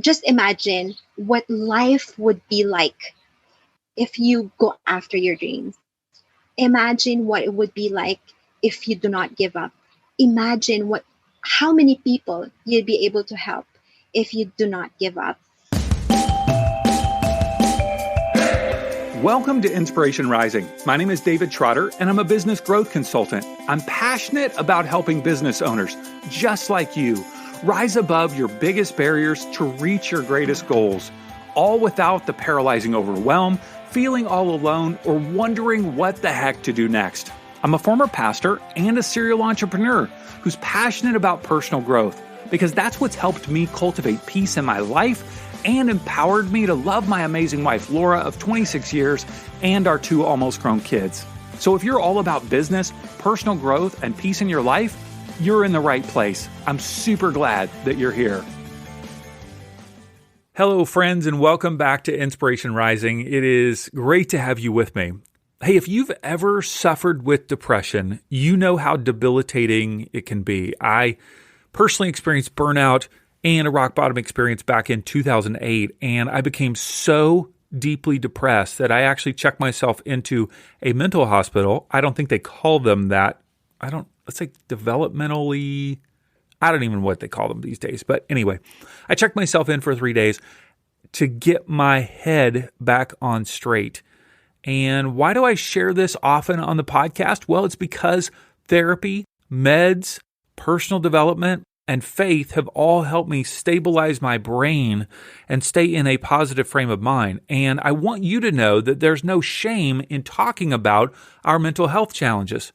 just imagine what life would be like if you go after your dreams. Imagine what it would be like if you do not give up. Imagine how many people you'd be able to help if you do not give up. Welcome to Inspiration Rising. My name is David Trotter, and I'm a business growth consultant. I'm passionate about helping business owners, just like you, rise above your biggest barriers to reach your greatest goals, all without the paralyzing overwhelm, feeling all alone, or wondering what the heck to do next. I'm a former pastor and a serial entrepreneur who's passionate about personal growth because that's what's helped me cultivate peace in my life and empowered me to love my amazing wife, Laura, of 26 years, and our 2 almost grown kids. So if you're all about business, personal growth, and peace in your life, you're in the right place. I'm super glad that you're here. Hello, friends, and welcome back to Inspiration Rising. It is great to have you with me. Hey, if you've ever suffered with depression, you know how debilitating it can be. I personally experienced burnout and a rock bottom experience back in 2008. And I became so deeply depressed that I actually checked myself into a mental hospital. I don't think they call them that. Let's say developmentally, I don't even know what they call them these days. But anyway, I checked myself in for 3 days to get my head back on straight. And why do I share this often on the podcast? Well, it's because therapy, meds, personal development, and faith have all helped me stabilize my brain and stay in a positive frame of mind. And I want you to know that there's no shame in talking about our mental health challenges.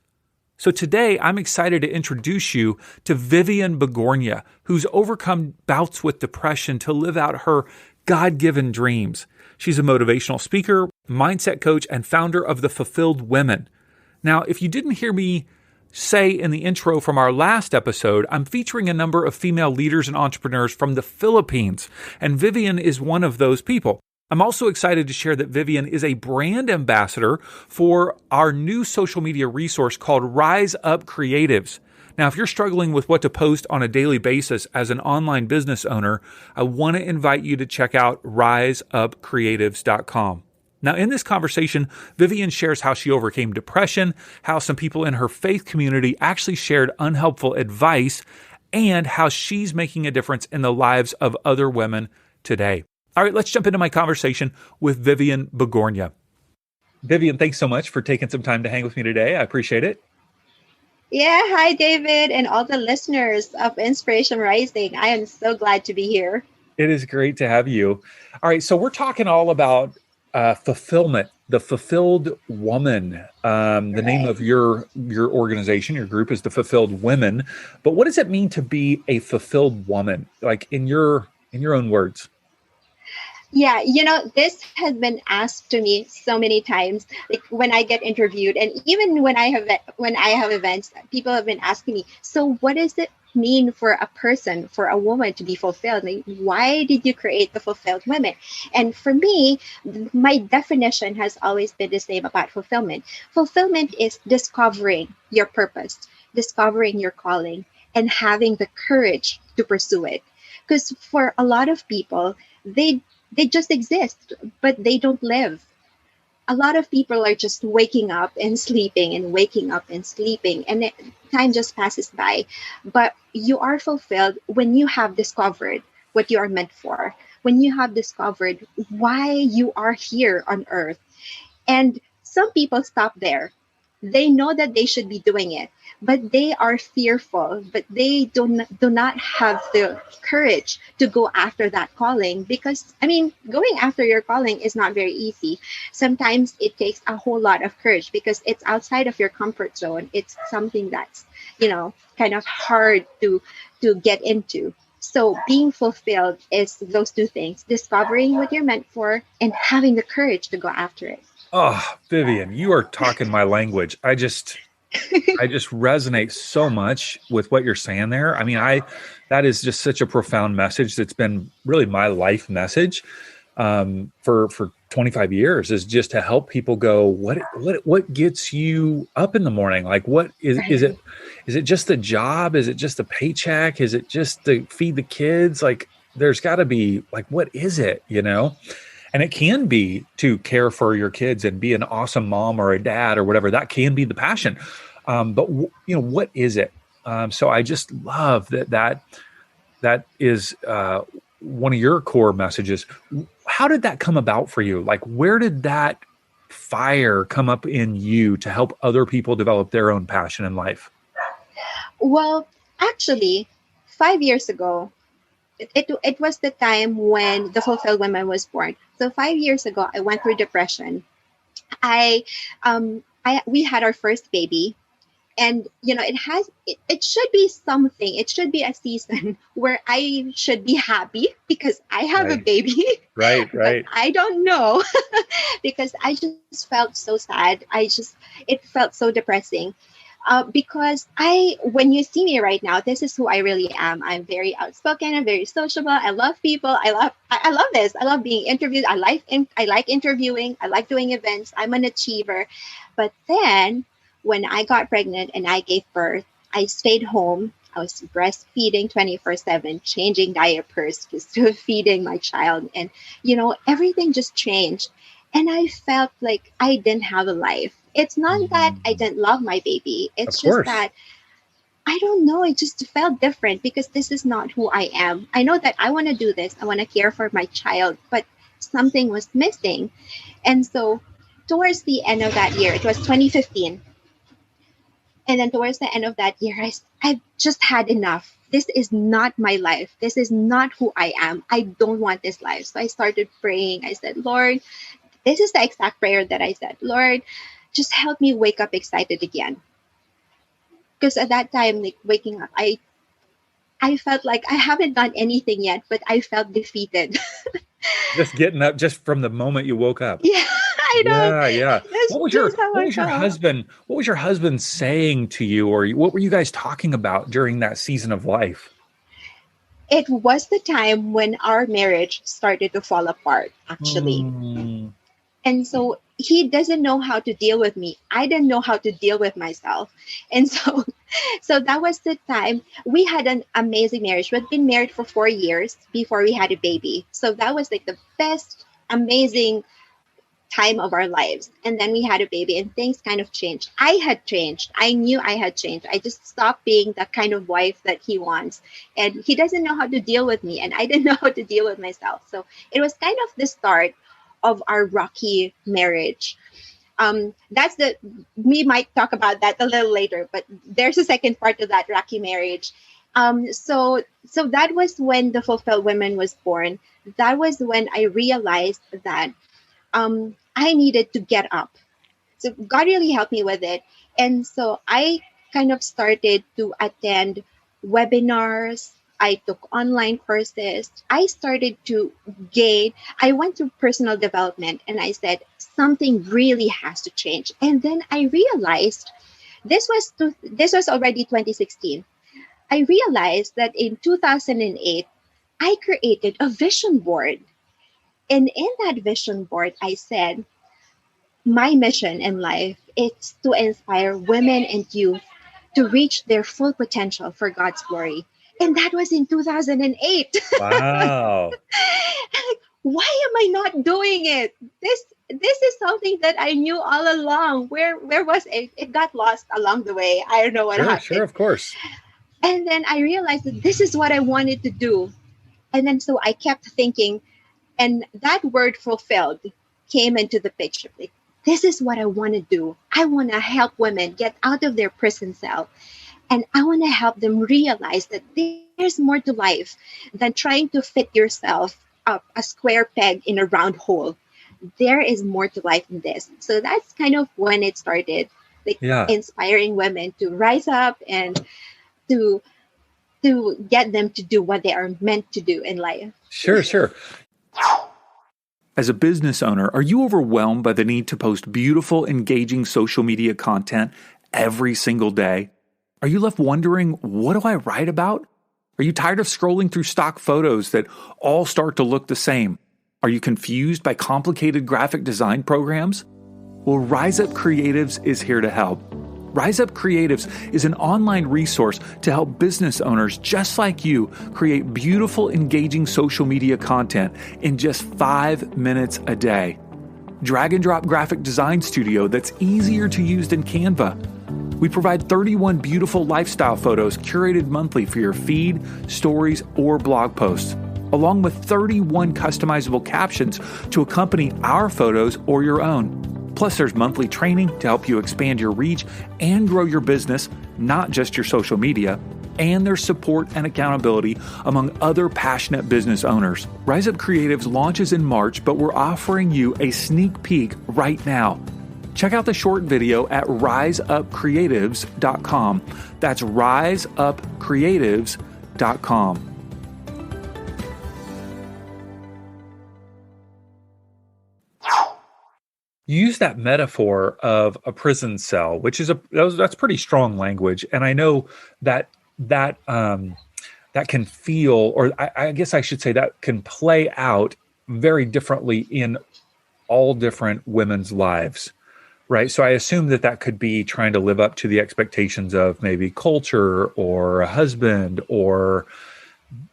So today, I'm excited to introduce you to Viviene Bigornia, who's overcome bouts with depression to live out her God-given dreams. She's a motivational speaker, mindset coach, and founder of The Fulfilled Women. Now, if you didn't hear me say in the intro from our last episode, I'm featuring a number of female leaders and entrepreneurs from the Philippines, and Viviene is one of those people. I'm also excited to share that Viviene is a brand ambassador for our new social media resource called Rise Up Creatives. Now, if you're struggling with what to post on a daily basis as an online business owner, I want to invite you to check out riseupcreatives.com. Now, in this conversation, Viviene shares how she overcame depression, how some people in her faith community actually shared unhelpful advice, and how she's making a difference in the lives of other women today. All right, let's jump into my conversation with Viviene Bigornia. Viviene, thanks so much for taking some time to hang with me today. I appreciate it. Yeah, hi, David, and all the listeners of Inspiration Rising. I am so glad to be here. It is great to have you. All right, so we're talking all about fulfillment, the fulfilled woman. The name of your organization, your group is the Fulfilled Women. But what does it mean to be a fulfilled woman? Like in your own words. Yeah, this has been asked to me so many times, like when I get interviewed, and even when I have events, people have been asking me, so what does it mean for a woman to be fulfilled? Like, why did you create the Fulfilled Women? And for me, my definition has always been the same about fulfillment. Fulfillment is discovering your purpose, discovering your calling, and having the courage to pursue it. Because for a lot of people, they just exist, but they don't live. A lot of people are just waking up and sleeping and waking up and sleeping, and time just passes by. But you are fulfilled when you have discovered what you are meant for, when you have discovered why you are here on earth. And some people stop there. They know that they should be doing it, but they are fearful, but they do not have the courage to go after that calling, because, going after your calling is not very easy. Sometimes it takes a whole lot of courage because it's outside of your comfort zone. It's something that's, kind of hard to get into. So being fulfilled is those two things: discovering what you're meant for and having the courage to go after it. Oh, Viviene, you are talking my language. I just resonate so much with what you're saying there. That is just such a profound message. That's been really my life message for 25 years, is just to help people go, what gets you up in the morning? Like, what is it just the job? Is it just the paycheck? Is it just to feed the kids? Like, there's got to be like, what is it, And it can be to care for your kids and be an awesome mom or a dad or whatever. That can be the passion. But what is it? So I just love that is one of your core messages. How did that come about for you? Like, where did that fire come up in you to help other people develop their own passion in life? Well, actually, 5 years ago, it was the time when the Fulfilled Woman was born. So 5 years ago, I went through depression. We had our first baby, and it should be something. It should be a season where I should be happy because I have a baby. Right. But I don't know because I just felt so sad. It felt so depressing. Because when you see me right now, this is who I really am. I'm very outspoken. I'm very sociable. I love people. I love this. I love being interviewed. I like interviewing. I like doing events. I'm an achiever. But then when I got pregnant and I gave birth, I stayed home. I was breastfeeding 24/7, changing diapers, just feeding my child. And, everything just changed. And I felt like I didn't have a life. It's not that I didn't love my baby. It's just that, I don't know, it just felt different because this is not who I am. I know that I want to do this. I want to care for my child, but something was missing. And so towards the end of that year, it was 2015. And then towards the end of that year, I just had enough. This is not my life. This is not who I am. I don't want this life. So I started praying. I said, Lord, this is the exact prayer that I said, Lord, just help me wake up excited again. Because at that time, like waking up, I felt like I haven't done anything yet, but I felt defeated. Just getting up just from the moment you woke up. Yeah, I know. Yeah. What was your husband saying to you, or what were you guys talking about during that season of life? It was the time when our marriage started to fall apart, actually. And so he doesn't know how to deal with me. I didn't know how to deal with myself. And so that was the time. We had an amazing marriage. We'd been married for 4 years before we had a baby. So that was like the best, amazing time of our lives. And then we had a baby and things kind of changed. I had changed. I knew I had changed. I just stopped being the kind of wife that he wants. And he doesn't know how to deal with me. And I didn't know how to deal with myself. So it was kind of the start of our rocky marriage. We might talk about that a little later, but there's a second part of that rocky marriage. So that was when the Fulfilled Woman was born. That was when I realized that I needed to get up. So God really helped me with it. And so I kind of started to attend webinars. I took online courses. I went through personal development and I said, something really has to change. And then I realized this was already 2016. I realized that in 2008, I created a vision board. And in that vision board, I said, my mission in life is to inspire women and youth to reach their full potential for God's glory. And that was in 2008. Wow. Why am I not doing it? This is something that I knew all along. Where was it? It got lost along the way. I don't know what happened. Sure, of course. And then I realized that this is what I wanted to do. And then so I kept thinking, and that word fulfilled came into the picture. Like, this is what I want to do. I want to help women get out of their prison cell. And I want to help them realize that there's more to life than trying to fit yourself up a square peg in a round hole. There is more to life than this. So that's kind of when it started, inspiring women to rise up and to get them to do what they are meant to do in life. Sure. As a business owner, are you overwhelmed by the need to post beautiful, engaging social media content every single day? Are you left wondering, what do I write about? Are you tired of scrolling through stock photos that all start to look the same? Are you confused by complicated graphic design programs? Well, Rise Up Creatives is here to help. Rise Up Creatives is an online resource to help business owners just like you create beautiful, engaging social media content in just 5 minutes a day. Drag and drop graphic design studio that's easier to use than Canva. We provide 31 beautiful lifestyle photos curated monthly for your feed, stories, or blog posts, along with 31 customizable captions to accompany our photos or your own. Plus, there's monthly training to help you expand your reach and grow your business, not just your social media. And there's support and accountability among other passionate business owners. Rise Up Creatives launches in March, but we're offering you a sneak peek right now. Check out the short video at riseupcreatives.com. That's riseupcreatives.com. You use that metaphor of a prison cell, which is that's pretty strong language, and I know that can feel, or I guess I should say that can play out very differently in all different women's lives, right? So I assume that could be trying to live up to the expectations of maybe culture or a husband, or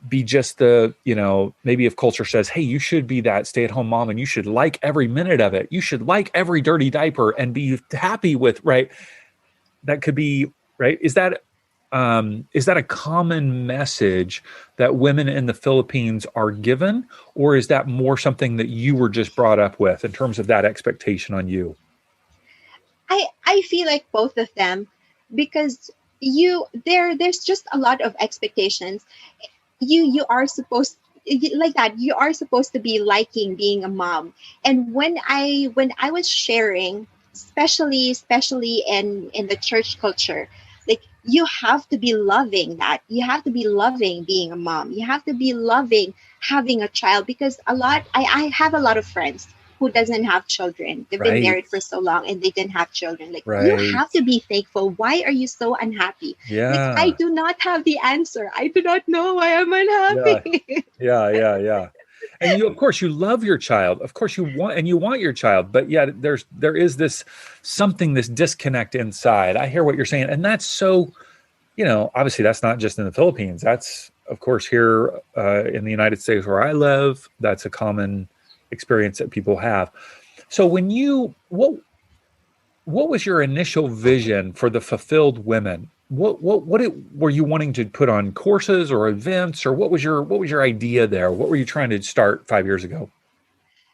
be just maybe if culture says, hey, you should be that stay-at-home mom and you should like every minute of it. You should like every dirty diaper and be happy with, right? That could be, right? Is that a common message that women in the Philippines are given, or is that more something that you were just brought up with in terms of that expectation on you? I feel like both of them, because there's just a lot of expectations. You are supposed, like that, you are supposed to be liking being a mom. And when I was sharing, especially in the church culture, like, you have to be loving that. You have to be loving being a mom. You have to be loving having a child, because I have a lot of friends who doesn't have children. They've been married for so long and they didn't have children. Like, you have to be thankful. Why are you so unhappy? Yeah. Like, I do not have the answer. I do not know why I'm unhappy. Yeah. And you, of course, you love your child. Of course you want your child, but yet there is this disconnect inside. I hear what you're saying. And that's so, obviously that's not just in the Philippines. That's, of course, here in the United States where I live, that's a common experience that people have. So what was your initial vision for the fulfilled women? What were you wanting to put on courses or events, or what was your idea there? What were you trying to start 5 years ago?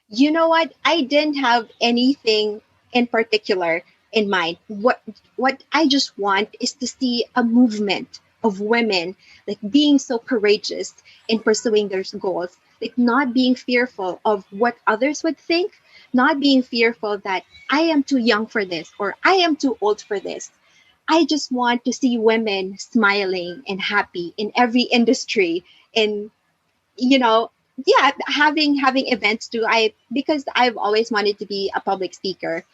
You know what? I didn't have anything in particular in mind. What I just want is to see a movement of women, like, being so courageous in pursuing their goals, like, not being fearful of what others would think, not being fearful that I am too young for this or I am too old for this. I just want to see women smiling and happy in every industry, and having events too. Because I've always wanted to be a public speaker.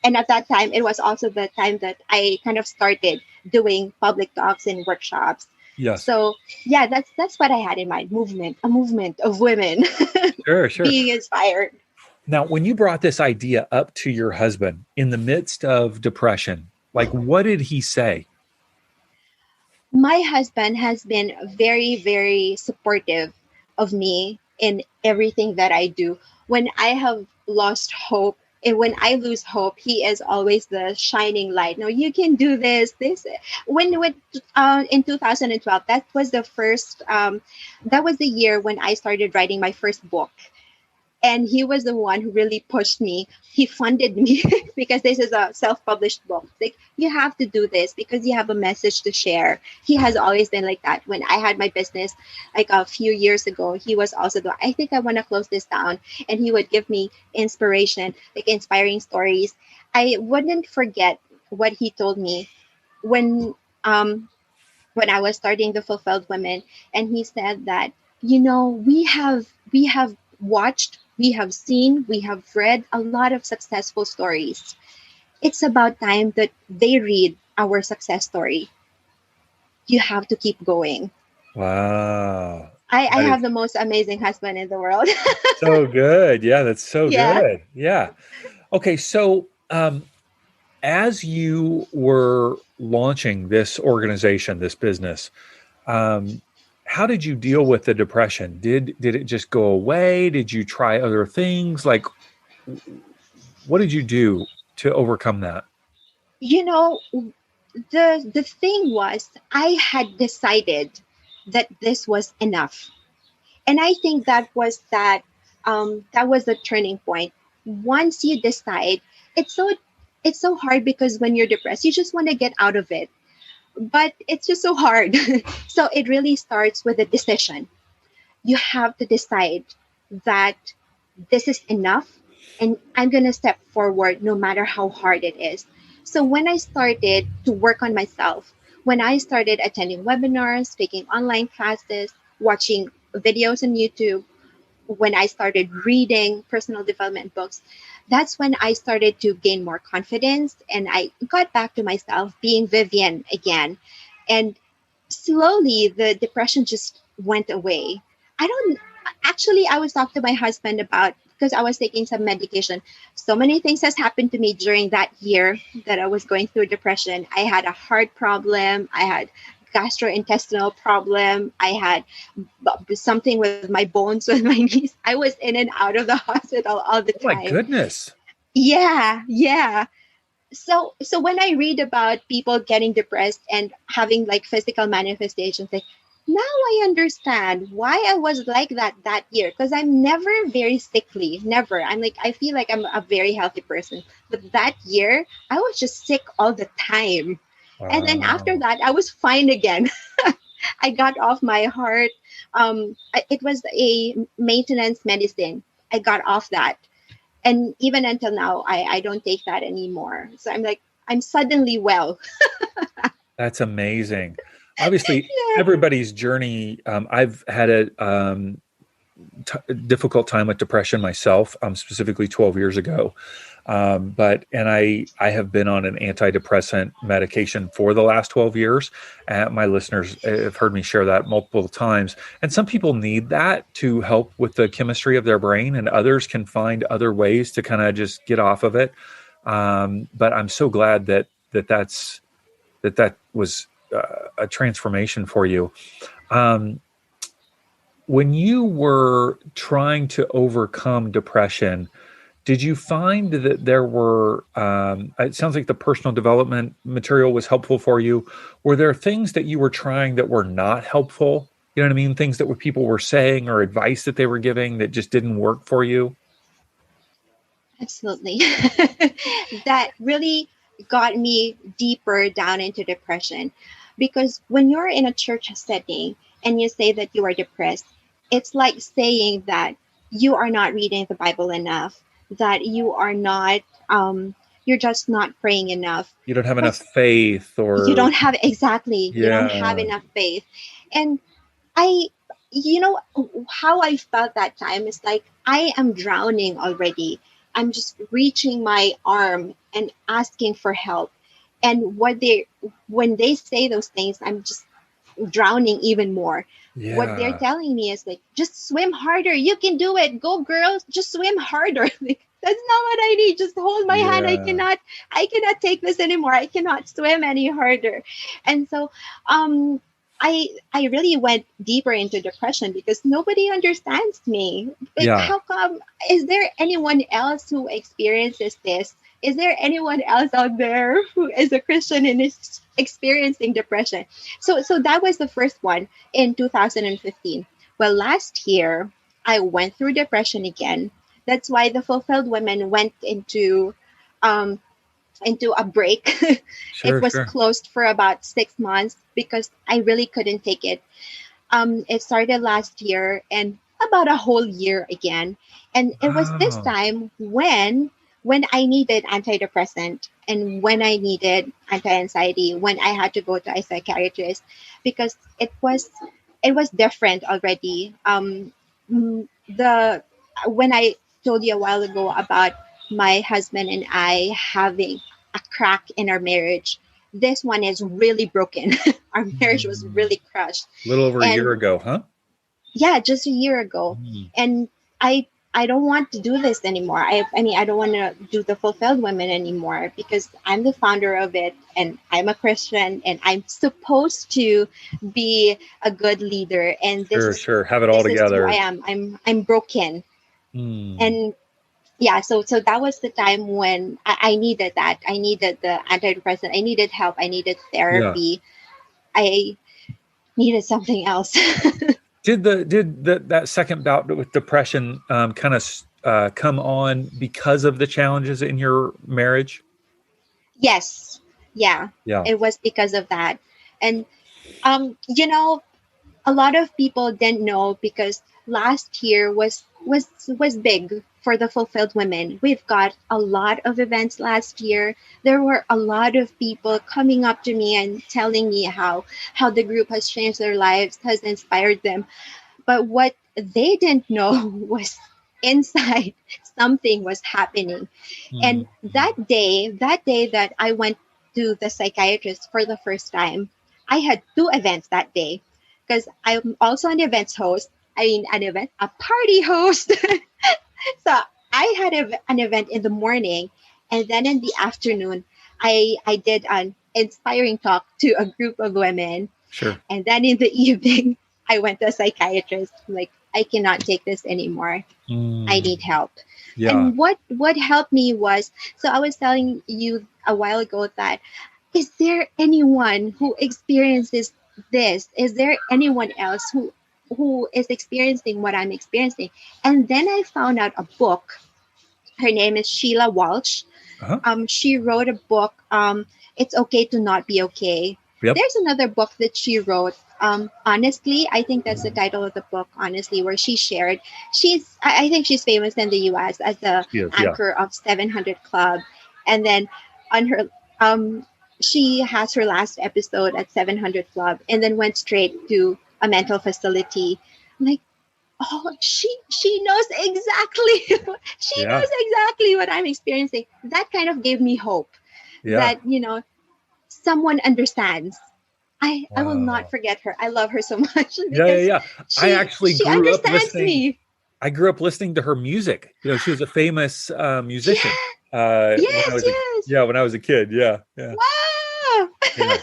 And at that time, it was also the time that I kind of started doing public talks and workshops. Yes. So yeah, that's what I had in mind. A movement of women. Sure. Being inspired. Now, when you brought this idea up to your husband in the midst of depression, like, what did he say? My husband has been very, very supportive of me in everything that I do. When I have lost hope, and when I lose hope, he is always the shining light. No, you can do this. When in 2012, that was the year when I started writing my first book. And he was the one who really pushed me. He funded me because this is a self-published book. Like, you have to do this because you have a message to share. He has always been like that. When I had my business, like a few years ago, he was also I think I want to close this down. And he would give me inspiration, like inspiring stories. I wouldn't forget what he told me when I was starting the Fulfilled Women. And he said that, we have watched, we have seen, we have read a lot of successful stories. It's about time that they read our success story. You have to keep going. Wow. I have the most amazing husband in the world. So good. Yeah, that's so good. Yeah. Okay. So as you were launching this organization, this business, how did you deal with the depression? Did it just go away? Did you try other things? Like, what did you do to overcome that? You know, the thing was, I had decided that this was enough, and I think that was the turning point. Once you decide, it's so it's so hard, because when you're depressed, you just want to get out of it, but it's just so hard. So it really starts with a decision. You have to decide that this is enough, and I'm going to step forward no matter how hard it is. So when I started to work on myself, when I started attending webinars, taking online classes, watching videos on YouTube, when I started reading personal development books, that's when I started to gain more confidence, and I got back to myself being Vivienne again. And slowly the depression just went away. I don't Actually, I was talking to my husband about, because I was taking some medication. So many things has happened to me during that year that I was going through depression. I had a heart problem. I had gastrointestinal problem. I had something with my bones with my knees. I was in and out of the hospital all the Oh my time. goodness. Yeah. So when I read about people getting depressed and having like physical manifestations, like, now I understand why I was like that year, because I'm never very sickly, never. I feel like I'm a very healthy person, but that year I was just sick all the time. And then after Wow. that, I was fine again. I got off my heart. It was a maintenance medicine. I got off that, and even until now, I don't take that anymore. So I'm suddenly well. That's amazing. Obviously, Yeah. everybody's journey. I've had a difficult time with depression myself, specifically 12 years ago. I have been on an antidepressant medication for the last 12 years. My listeners have heard me share that multiple times. And some people need that to help with the chemistry of their brain, and others can find other ways to kind of just get off of it. But I'm so glad that was a transformation for you. When you were trying to overcome depression, did you find that there were, it sounds like the personal development material was helpful for you. Were there things that you were trying that were not helpful? You know what I mean? Things that people were saying or advice that they were giving that just didn't work for you? Absolutely. That really got me deeper down into depression, because when you're in a church setting and you say that you are depressed, it's like saying that you are not reading the Bible enough, that you're just not praying enough. You don't have enough Because faith you or, don't have, exactly, you don't have yeah, enough faith. And I, you know, how I felt that time is like I am drowning already. I'm just reaching my arm and asking for help. And when they say those things, I'm just drowning even more. What they're yeah, telling me is like, just swim harder. You can do it. Go, girls. Just swim harder. Like, that's not what I need. Just hold my hand. yeah, I cannot take this anymore. I cannot swim any harder. And so, um, I really went deeper into depression because nobody understands me. Like, yeah. how come? Is there anyone else who experiences this? Is there anyone else out there who is a Christian and is experiencing depression? So that was the first one in 2015. Well, last year I went through depression again. That's why the Fulfilled Women went um, into a break. It Sure, was sure. closed for about 6 months because I really couldn't take it. It started last year and about a whole year again. And it was this Wow. time when I needed antidepressant and when I needed anti-anxiety, when I had to go to a psychiatrist, because it was different already. The When I told you a while ago about my husband and I having a crack in our marriage, this one is really broken. Our marriage was Mm. really crushed. A little over a year And ago, huh? yeah, just a year ago. Mm. And I I don't want to do this anymore. I mean, I don't want to do the Fulfilled Women anymore because I'm the founder of it and I'm a Christian and I'm supposed to be a good leader. And Sure. Have it all this is who I together. am. I'm broken. Mm. And yeah, so that was the time when I needed that. I needed the antidepressant. I needed help. I needed Yeah. therapy. I needed something else. Did that second bout with depression kind of come on because of the challenges in your marriage? Yes. Yeah. Yeah. It was because of that. And you know, a lot of people didn't know because last year was big for the Fulfilled Women. We've got a lot of events last year. There were a lot of people coming up to me and telling me how the group has changed their lives, has inspired them. But what they didn't know was inside something was happening. Mm. And that day that I went to the psychiatrist for the first time, I had two events that day because I'm also an events host. I mean, a party host. So I had an event in the morning, and then in the afternoon, I did an inspiring talk to a group of women, Sure. and then in the evening, I went to a psychiatrist. Like, I cannot take this anymore. I Mm. need help. Yeah. And what helped me was, so I was telling you a while ago that, is there anyone who experiences this? Is there anyone else who is experiencing what I'm experiencing? And then I found out a book. Her name is Sheila Walsh. Uh-huh. She wrote a book, It's Okay to Not Be Okay. Yep. There's another book that she wrote, Honestly. I think that's the title of the book, Honestly, where she shared. I think she's famous in the US as the She is. Yeah. anchor of 700 Club. And then on her, um, she has her last episode at 700 Club and then went straight to a mental facility. I'm like, oh, she knows exactly she Yeah. knows exactly what I'm experiencing. That kind of gave me hope Yeah. that, someone understands. I will not Wow. forget her. I love her so much Yeah. because I she actually she grew up understands listening. me. I grew up listening to her music. She was a famous musician. Yeah, When I yes, was yes. when I was a kid. Yeah. Yeah. Wow. Yeah.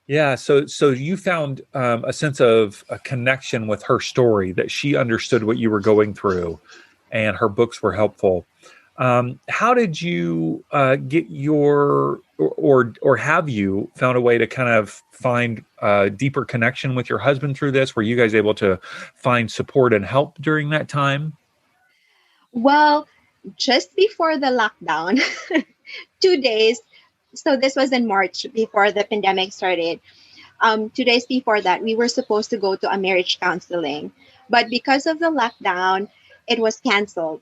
Yeah, so you found a sense of a connection with her story, that she understood what you were going through, and her books were helpful. How did you get your, or have you found a way to kind of find a deeper connection with your husband through this? Were you guys able to find support and help during that time? Well, just before the lockdown, 2 days. So this was in March before the pandemic started. 2 days before that, we were supposed to go to a marriage counseling, but because of the lockdown, it was canceled.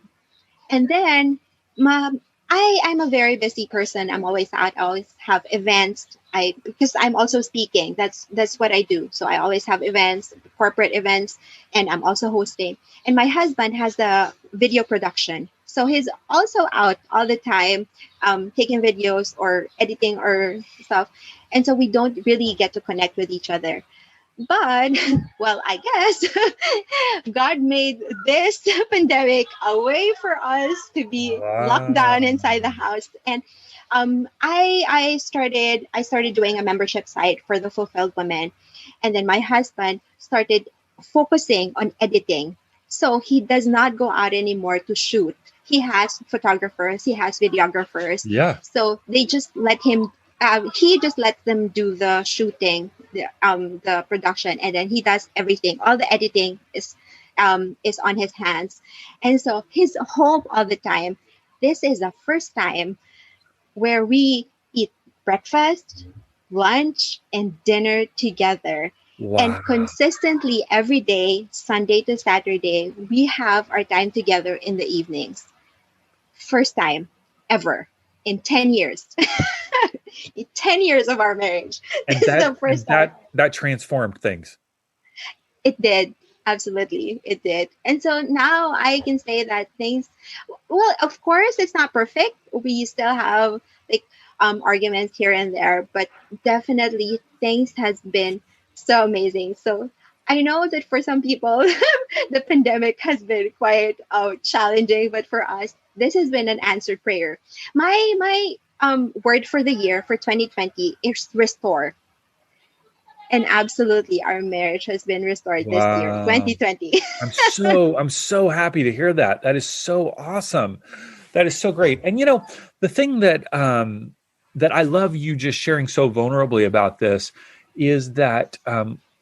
And then, I'm a very busy person. I'm always out. I always have events. Because I'm also speaking. That's what I do. So I always have events, corporate events, and I'm also hosting. And my husband has a video production, so he's also out all the time, taking videos or editing or stuff. And so we don't really get to connect with each other. But, well, I guess God made this pandemic a way for us to be locked down Wow. inside the house. And I started doing a membership site for the Fulfilled Women. And then my husband started focusing on editing. So he does not go out anymore to shoot. He has photographers, he has videographers. Yeah. So they just let him, he just lets them do the shooting, the production, and then he does everything. All the editing is on his hands, and so he's home all the time. This is the first time where we eat breakfast, lunch, and dinner together. And Wow. consistently every day, Sunday to Saturday, we have our time together in the evenings. First time ever in 10 years. In 10 years of our marriage. And This is the first time. that transformed things. It did. Absolutely. It did. And so now I can say that things, well, of course, it's not perfect. We still have like arguments here and there, but definitely things has been so amazing. So I know that for some people, the pandemic has been quite challenging, but for us, this has been an answered prayer. My word for the year for 2020 is restore. And absolutely, our marriage has been restored this year, Wow. 2020. I'm so happy to hear that. That is so awesome. That is so great. And the thing that I love you just sharing so vulnerably about this is that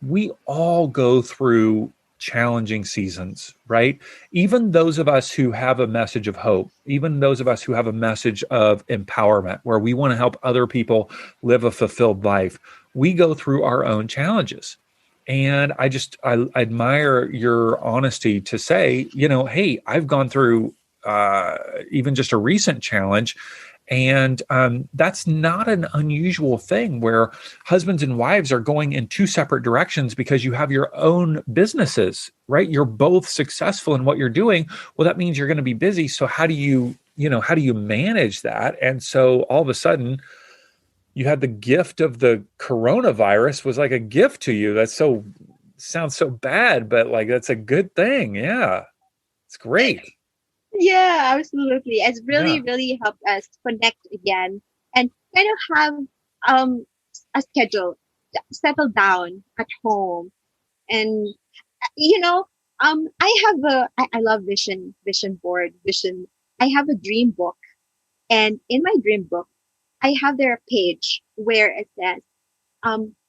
we all go through challenging seasons, right? Even those of us who have a message of hope, even those of us who have a message of empowerment, where we want to help other people live a fulfilled life, we go through our own challenges. And I admire your honesty to say, hey, I've gone through even just a recent challenge. And that's not an unusual thing where husbands and wives are going in two separate directions because you have your own businesses, right? You're both successful in what you're doing. Well, that means you're going to be busy. So how do you manage that? And so all of a sudden, you had the gift of the coronavirus was like a gift to you. Sounds so bad, but like that's a good thing. Yeah. It's great. Yeah, absolutely. It's really, Yeah. really helped us connect again and kind of have um a schedule, settle down at home. And you know, I love vision board, vision. I have a dream book, and in my dream book, I have there a page where it says,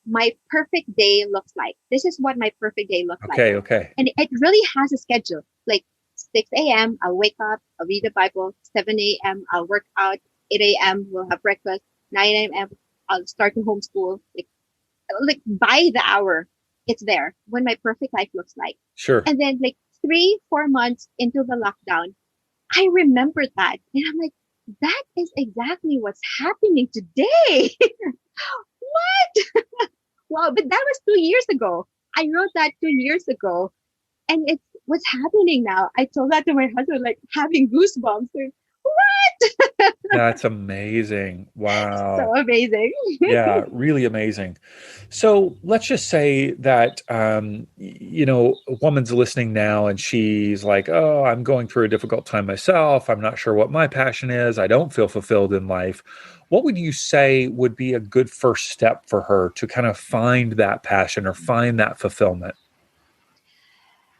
my perfect day looks like. This is what my perfect day looks like. Okay. And it really has a schedule. Like 6 a.m., I'll wake up, I'll read the Bible. 7 a.m., I'll work out. 8 a.m., we'll have breakfast. 9 a.m., I'll start to homeschool. Like by the hour, it's there when my perfect life looks like. Sure. And then like 3-4 months into the lockdown, I remembered that. And I'm like, that is exactly what's happening today. What? Wow, but that was 2 years ago. I wrote that 2 years ago. And it's what's happening now. I told that to my husband, like having goosebumps. Like, what? That's amazing. Wow. So amazing. Yeah, really amazing. So let's just say that, a woman's listening now and she's like, oh, I'm going through a difficult time myself. I'm not sure what my passion is. I don't feel fulfilled in life. What would you say would be a good first step for her to kind of find that passion or find that fulfillment?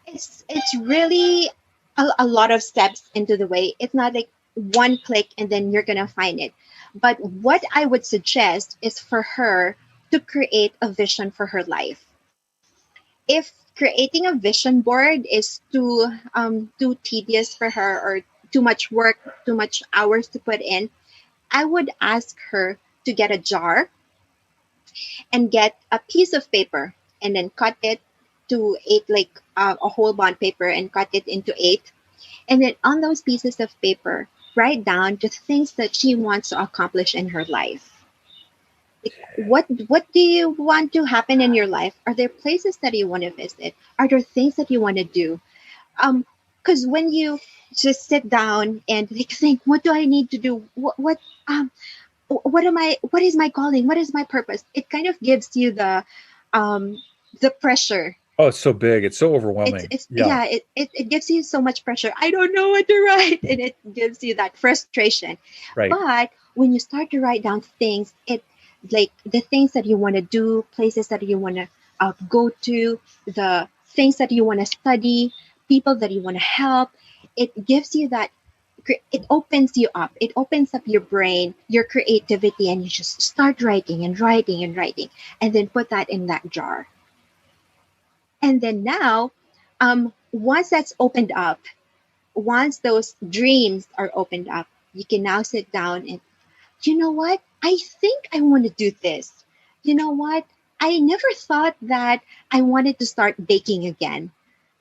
It's really a lot of steps into the way. It's not like one click and then you're gonna find it. But what I would suggest is for her to create a vision for her life. If creating a vision board is too tedious for her or too much work, too much hours to put in, I would ask her to get a jar and get a piece of paper and then cut it to eight, like a whole bond paper, and cut it into eight. And then on those pieces of paper, write down the things that she wants to accomplish in her life. What do you want to happen in your life? Are there places that you want to visit? Are there things that you want to do? Because when you just sit down and like think, what do I need to do? What is my calling? What is my purpose? It kind of gives you the pressure. Oh, it's so big. It's so overwhelming. Yeah, it gives you so much pressure. I don't know what to write. And it gives you that frustration. Right. But when you start to write down things, it like the things that you want to do, places that you want to go to, the things that you want to study, people that you want to help, it gives you that, it opens you up. It opens up your brain, your creativity, and you just start writing and writing and writing, and then put that in that jar. And then now, once that's opened up, once those dreams are opened up, you can now sit down and, you know what? I think I want to do this. You know what? I never thought that I wanted to start baking again.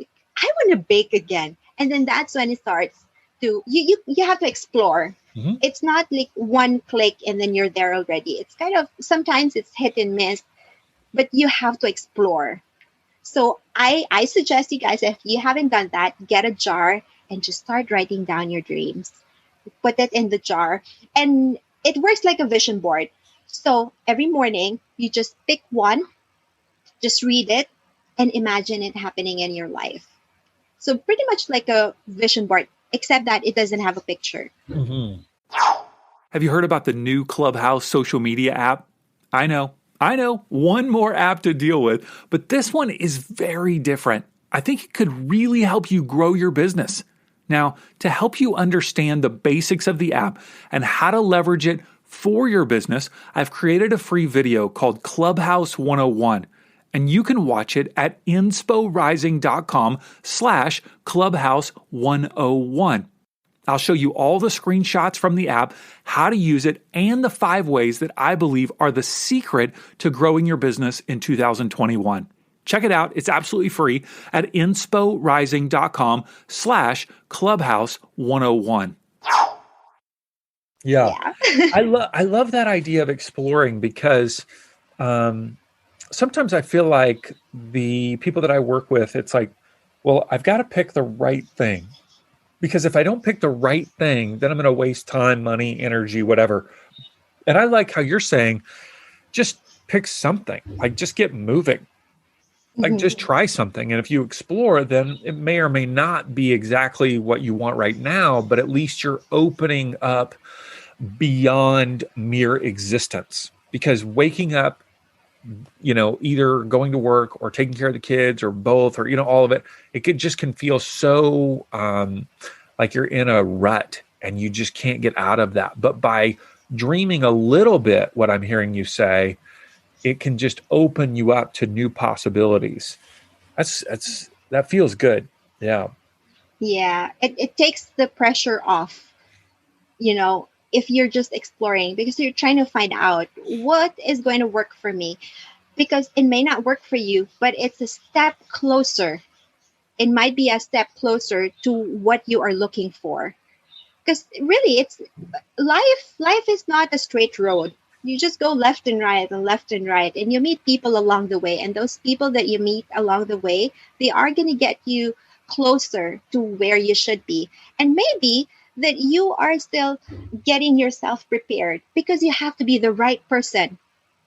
I want to bake again. And then that's when it starts to, you have to explore. Mm-hmm. It's not like one click and then you're there already. It's kind of, sometimes it's hit and miss, but you have to explore. So I suggest you guys, if you haven't done that, get a jar and just start writing down your dreams. Put it in the jar. And it works like a vision board. So every morning, you just pick one, just read it, and imagine it happening in your life. So pretty much like a vision board, except that it doesn't have a picture. Mm-hmm. Have you heard about the new Clubhouse social media app? I know, one more app to deal with, but this one is very different. I think it could really help you grow your business. Now, to help you understand the basics of the app and how to leverage it for your business, I've created a free video called Clubhouse 101, and you can watch it at insporising.com/Clubhouse 101. I'll show you all the screenshots from the app, how to use it, and the 5 ways that I believe are the secret to growing your business in 2021. Check it out. It's absolutely free at insporising.com/Clubhouse 101. Yeah. I love that idea of exploring because sometimes I feel like the people that I work with, it's like, well, I've got to pick the right thing. Because if I don't pick the right thing, then I'm going to waste time, money, energy, whatever. And I like how you're saying, just pick something, like just get moving, like just try something. And if you explore, then it may or may not be exactly what you want right now, but at least you're opening up beyond mere existence. Because waking up, either going to work or taking care of the kids or both, or, all of it, it can feel so like you're in a rut and you just can't get out of that. But by dreaming a little bit, what I'm hearing you say, it can just open you up to new possibilities. That feels good. Yeah. Yeah. It takes the pressure off, if you're just exploring, because you're trying to find out what is going to work for me, because it may not work for you, but it's a step closer. It might be a step closer to what you are looking for. Because really, it's life is not a straight road. You just go left and right, and you meet people along the way. And those people that you meet along the way, they are going to get you closer to where you should be. And maybe that you are still getting yourself prepared, because you have to be the right person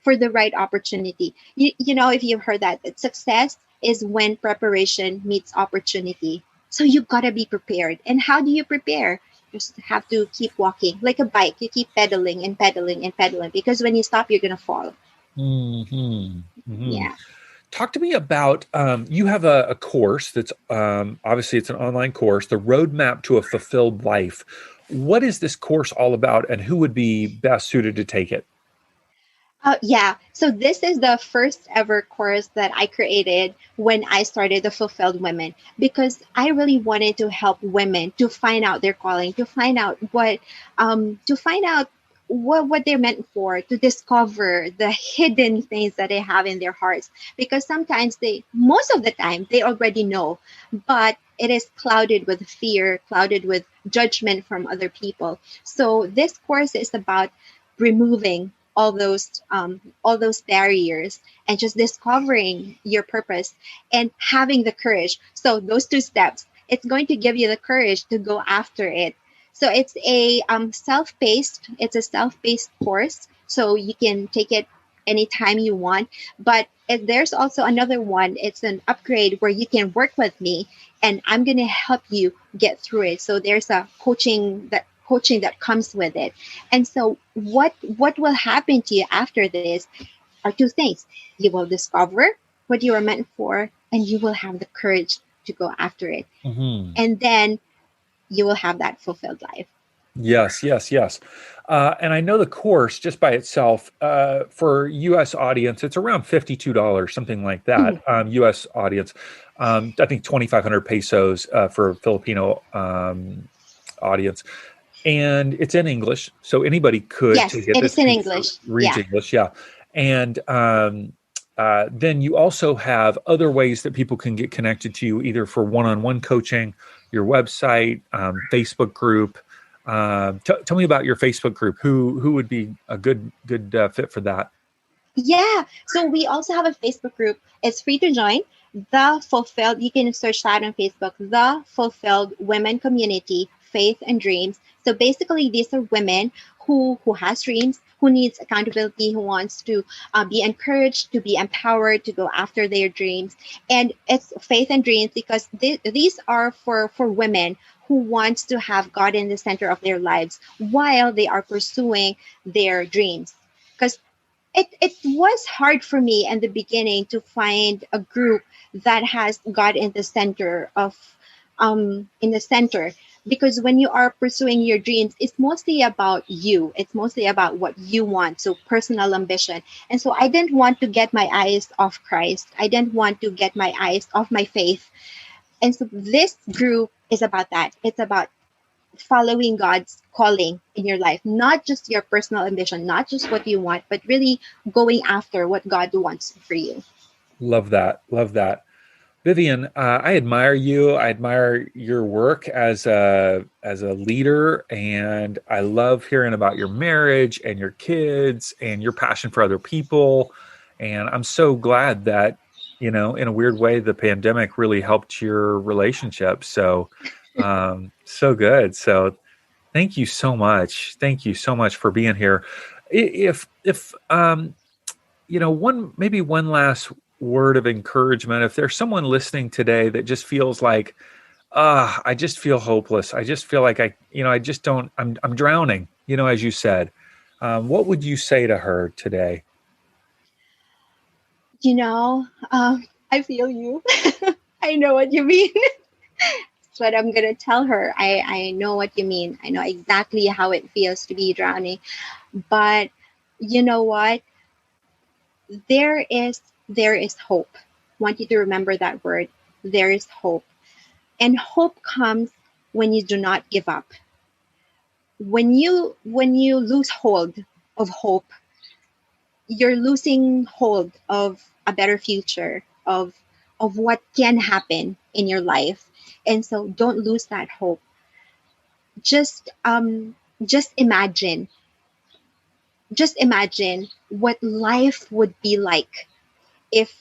for the right opportunity. If you've heard that success is when preparation meets opportunity. So you've got to be prepared. And how do you prepare? You just have to keep walking like a bike. You keep pedaling and pedaling and pedaling, because when you stop, you're going to fall. Mm-hmm. Mm-hmm. Yeah. Talk to me about, you have a course that's, obviously it's an online course, the Roadmap to a Fulfilled Life. What is this course all about, and who would be best suited to take it? Yeah. So this is the first ever course that I created when I started the Fulfilled Women, because I really wanted to help women to find out their calling, to find out what they're meant for, to discover the hidden things that they have in their hearts. Because most of the time, they already know, but it is clouded with fear, clouded with judgment from other people. So this course is about removing all those barriers and just discovering your purpose and having the courage. So those 2 steps, it's going to give you the courage to go after it. So it's a self-paced course, so you can take it anytime you want. But there's also another one. It's an upgrade where you can work with me, and I'm going to help you get through it. So there's a coaching that comes with it. And so what will happen to you after this are 2 things. You will discover what you are meant for, and you will have the courage to go after it. Mm-hmm. And then you will have that fulfilled life. Yes. And I know the course just by itself, for U.S. audience, it's around $52, something like that. Mm-hmm. U.S. audience, I think 2,500 pesos for Filipino audience. And it's in English, so anybody could. Yes, it is in English. Reads English, yeah. And then you also have other ways that people can get connected to you, either for one-on-one coaching, your website, Facebook group. Tell me about your Facebook group. Who would be a good fit for that? Yeah, so we also have a Facebook group. It's free to join. You can search that on Facebook, The Fulfilled Women Community faith and dreams. So basically, these are women who has dreams, who needs accountability, who wants to be encouraged, to be empowered, to go after their dreams. And it's faith and dreams because these are for women who wants to have God in the center of their lives while they are pursuing their dreams. Because it was hard for me in the beginning to find a group that has God in the center because when you are pursuing your dreams, it's mostly about you. It's mostly about what you want. So personal ambition. And so I didn't want to get my eyes off Christ. I didn't want to get my eyes off my faith. And so this group is about that. It's about following God's calling in your life, not just your personal ambition, not just what you want, but really going after what God wants for you. Love that. Love that. Viviene, I admire you. I admire your work as a leader, and I love hearing about your marriage and your kids and your passion for other people. And I'm so glad that, in a weird way, the pandemic really helped your relationship. So, so good. So thank you so much. Thank you so much for being here. If one last word of encouragement, if there's someone listening today that just feels like, I just feel hopeless. I just feel like I'm drowning, as you said, what would you say to her today? I feel you. I know what you mean. That's what I'm going to tell her. I know what you mean. I know exactly how it feels to be drowning. But you know what? There is hope. I want you to remember that word. There is hope. And hope comes when you do not give up. When you lose hold of hope, you're losing hold of a better future, of what can happen in your life. And so don't lose that hope. Just imagine what life would be like if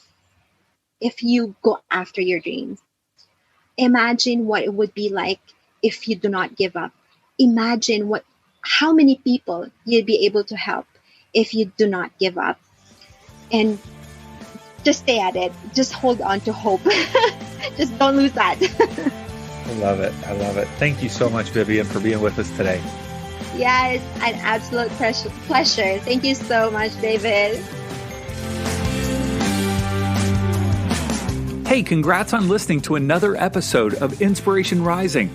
you go after your dreams. Imagine what it would be like if you do not give up. Imagine how many people you'd be able to help if you do not give up. And just stay at it. Just hold on to hope. Just don't lose that. I love it. I love it. Thank you so much, Viviene, for being with us today. Yes, an absolute pleasure. Thank you so much, David. Hey, congrats on listening to another episode of Inspiration Rising.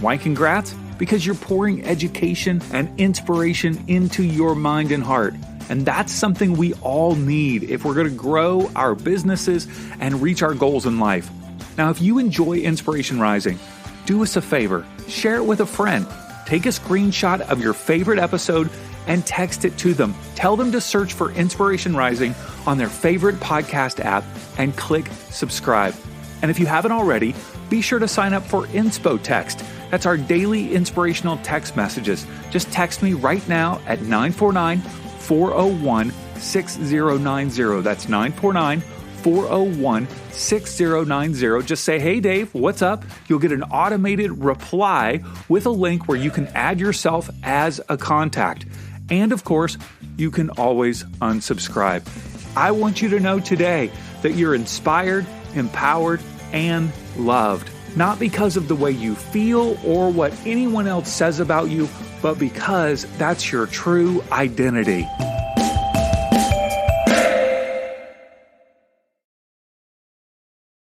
Why congrats? Because you're pouring education and inspiration into your mind and heart. And that's something we all need if we're going to grow our businesses and reach our goals in life. Now, if you enjoy Inspiration Rising, do us a favor, share it with a friend. Take a screenshot of your favorite episode and text it to them. Tell them to search for Inspiration Rising on their favorite podcast app and click subscribe. And if you haven't already, be sure to sign up for Inspo Text. That's our daily inspirational text messages. Just text me right now at 949-401-6090. That's 949-401-6090. Just say, hey, Dave, what's up? You'll get an automated reply with a link where you can add yourself as a contact. And of course, you can always unsubscribe. I want you to know today that you're inspired, empowered, and loved. Not because of the way you feel or what anyone else says about you, but because that's your true identity.